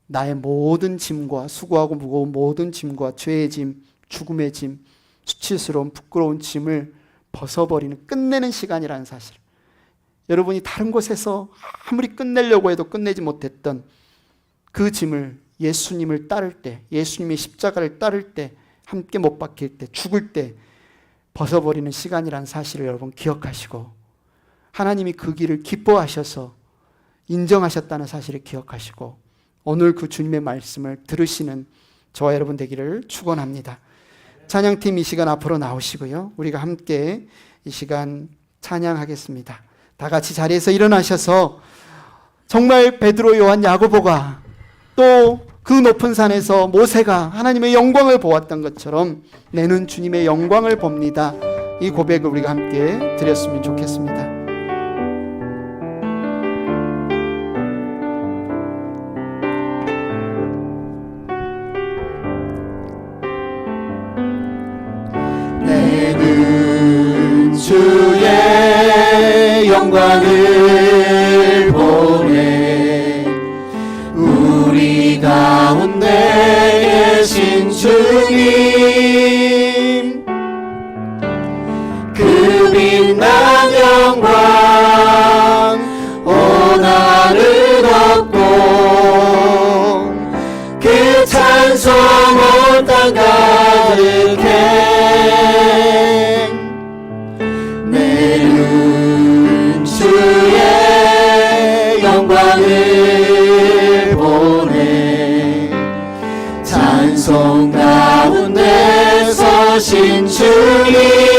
나의 모든 짐과, 수고하고 무거운 모든 짐과 죄의 짐, 죽음의 짐, 수치스러운 부끄러운 짐을 벗어버리는, 끝내는 시간이라는 사실. 여러분이 다른 곳에서 아무리 끝내려고 해도 끝내지 못했던 그 짐을 예수님을 따를 때, 예수님의 십자가를 따를 때, 함께 못 박힐 때, 죽을 때 벗어버리는 시간이라는 사실을 여러분 기억하시고, 하나님이 그 길을 기뻐하셔서 인정하셨다는 사실을 기억하시고, 오늘 그 주님의 말씀을 들으시는 저와 여러분 되기를 축원합니다. 찬양팀 이 시간 앞으로 나오시고요, 우리가 함께 이 시간 찬양하겠습니다. 다 같이 자리에서 일어나셔서 정말 베드로, 요한, 야고보가 또 그 높은 산에서 모세가 하나님의 영광을 보았던 것처럼 내는 주님의 영광을 봅니다. 이 고백을 우리가 함께 드렸으면 좋겠습니다. 영광을 보내 우리 가운데 계신 주님 그 빛난 영광 온 하늘 덮고 그 찬송 온 땅 가득해 내는 주의 영광을 보내 찬송 가운데 서신 주님